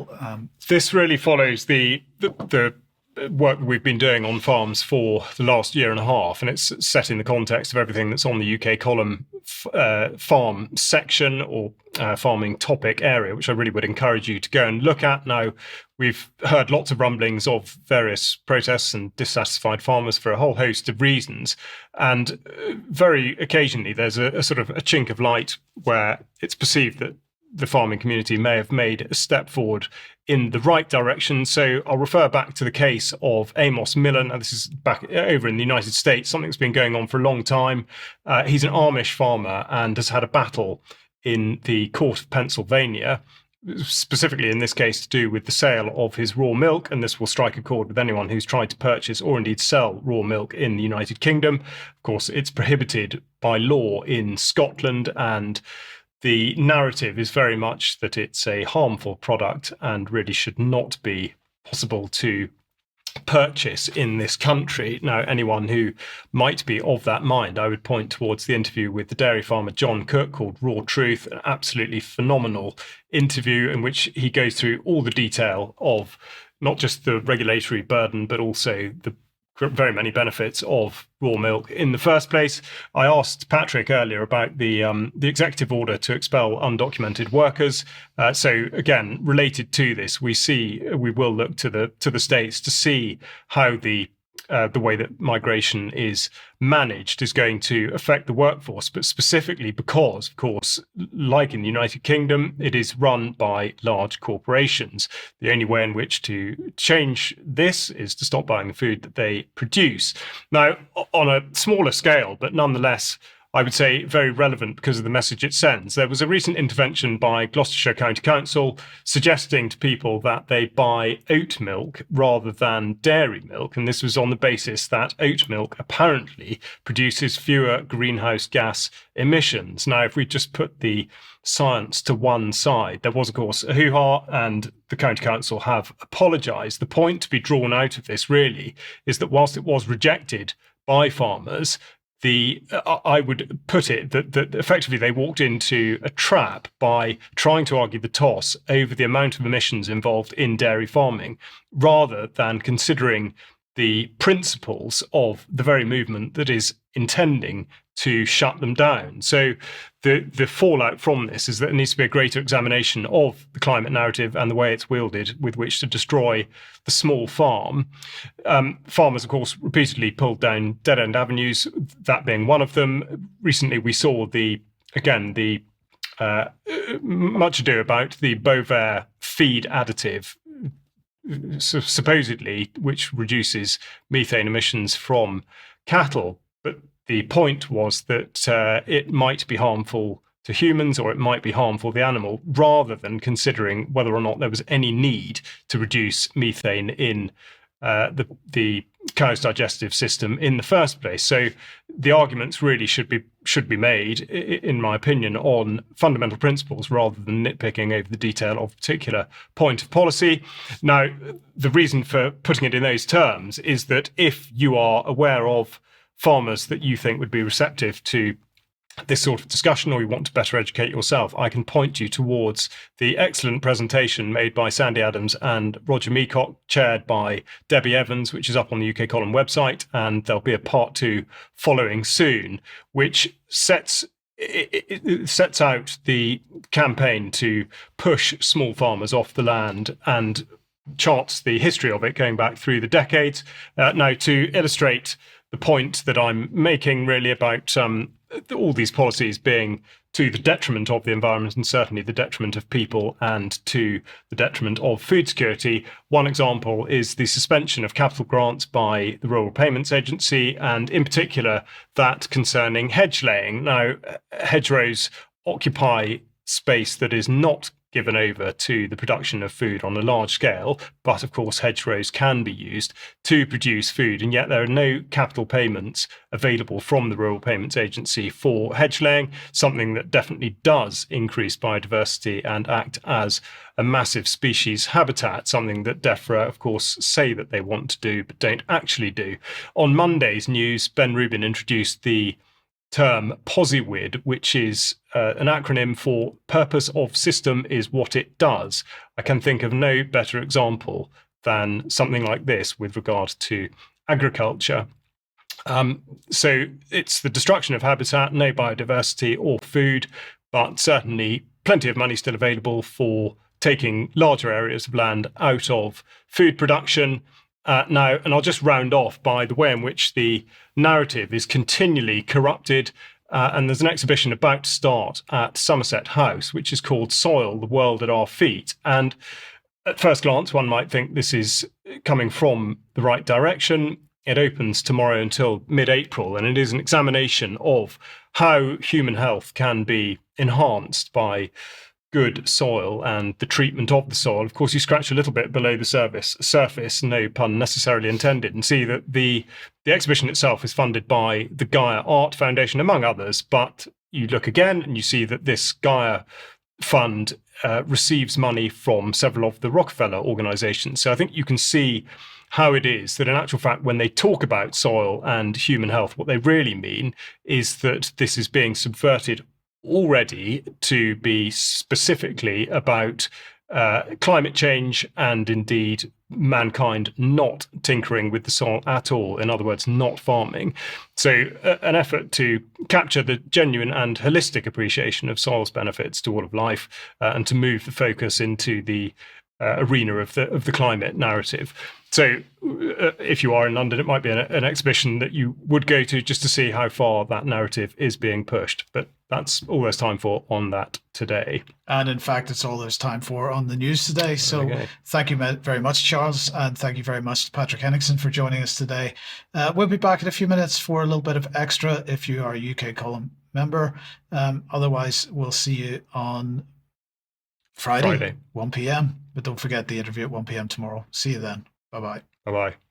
Well, this really follows the work that we've been doing on farms for the last year and a half, and it's set in the context of everything that's on the UK column farm section or farming topic area, which I really would encourage you to go and look at. Now, we've heard lots of rumblings of various protests and dissatisfied farmers for a whole host of reasons, and very occasionally there's a sort of a chink of light where it's perceived that the farming community may have made a step forward in the right direction. So I'll refer back to the case of Amos Miller. Now, this is back over in the United States, something that's been going on for a long time. He's an Amish farmer and has had a battle in the court of Pennsylvania, specifically in this case to do with the sale of his raw milk, and this will strike a chord with anyone who's tried to purchase or indeed sell raw milk in the United Kingdom. Of course, it's prohibited by law in Scotland, and the narrative is very much that it's a harmful product and really should not be possible to purchase in this country. Now, anyone who might be of that mind, I would point towards the interview with the dairy farmer Jon Cook called Raw Truth, an absolutely phenomenal interview in which he goes through all the detail of not just the regulatory burden, but also the very many benefits of raw milk in the first place. I asked Patrick earlier about the executive order to expel undocumented workers. So again, related to this, we will look to the states to see how the way that migration is managed is going to affect the workforce, but specifically because, of course, like in the United Kingdom, it is run by large corporations. The only way in which to change this is to stop buying the food that they produce. Now, on a smaller scale, but nonetheless, I would say very relevant because of the message it sends. There was a recent intervention by Gloucestershire County Council suggesting to people that they buy oat milk rather than dairy milk. And this was on the basis that oat milk apparently produces fewer greenhouse gas emissions. Now, if we just put the science to one side, there was, of course, a hoo-ha, and the County Council have apologised. The point to be drawn out of this really is that whilst it was rejected by farmers, I would put it that effectively they walked into a trap by trying to argue the toss over the amount of emissions involved in dairy farming, rather than considering the principles of the very movement that is intending to shut them down. So the fallout from this is that there needs to be a greater examination of the climate narrative and the way it's wielded with which to destroy the small farm. Farmers, of course, repeatedly pulled down dead-end avenues, that being one of them. Recently, we saw much ado about the Bovaer feed additive, supposedly, which reduces methane emissions from cattle. But the point was that it might be harmful to humans or it might be harmful to the animal, rather than considering whether or not there was any need to reduce methane in the cow's digestive system in the first place. So the arguments really should be made, in my opinion, on fundamental principles rather than nitpicking over the detail of a particular point of policy. Now, the reason for putting it in those terms is that if you are aware of farmers that you think would be receptive to this sort of discussion, or you want to better educate yourself, I can point you towards the excellent presentation made by Sandi Adams and Roger Meacock, chaired by Debbie Evans, which is up on the UK Column website, and there'll be a part 2 following soon, which sets out the campaign to push small farmers off the land and charts the history of it going back through the decades. Now, to illustrate the point that I'm making really about all these policies being to the detriment of the environment and certainly the detriment of people and to the detriment of food security. One example is the suspension of capital grants by the Rural Payments Agency, and in particular that concerning hedge laying. Now, hedgerows occupy space that is not given over to the production of food on a large scale, but of course hedgerows can be used to produce food, and yet there are no capital payments available from the Rural Payments Agency for hedge laying, something that definitely does increase biodiversity and act as a massive species habitat, something that Defra, of course, say that they want to do but don't actually do. On Monday's news, Ben Rubin introduced the term posywid, which is an acronym for purpose of system is what it does. I can think of no better example than something like this with regard to agriculture. So it's the destruction of habitat, no biodiversity or food, but certainly plenty of money still available for taking larger areas of land out of food production now. And I'll just round off by the way in which the narrative is continually corrupted. And there's an exhibition about to start at Somerset House, which is called Soil, the World at Our Feet. And at first glance, one might think this is coming from the right direction. It opens tomorrow until mid-April, and it is an examination of how human health can be enhanced by good soil and the treatment of the soil. Of course, you scratch a little bit below the surface, no pun necessarily intended, and see that the exhibition itself is funded by the Gaia Art Foundation, among others. But you look again and you see that this Gaia fund receives money from several of the Rockefeller organizations. So I think you can see how it is that in actual fact, when they talk about soil and human health, what they really mean is that this is being subverted already to be specifically about climate change and indeed mankind not tinkering with the soil at all. In other words, not farming. So an effort to capture the genuine and holistic appreciation of soil's benefits to all of life and to move the focus into the arena of the climate narrative. So if you are in London, it might be an exhibition that you would go to just to see how far that narrative is being pushed. But that's all there's time for on that today. And in fact, it's all there's time for on the news today. So Thank you very much, Charles. And thank you very much to Patrick Henningsen for joining us today. We'll be back in a few minutes for a little bit of extra if you are a UK column member. Otherwise, we'll see you on Friday. 1 p.m. But don't forget the interview at 1 p.m. tomorrow. See you then. Bye-bye. Bye-bye.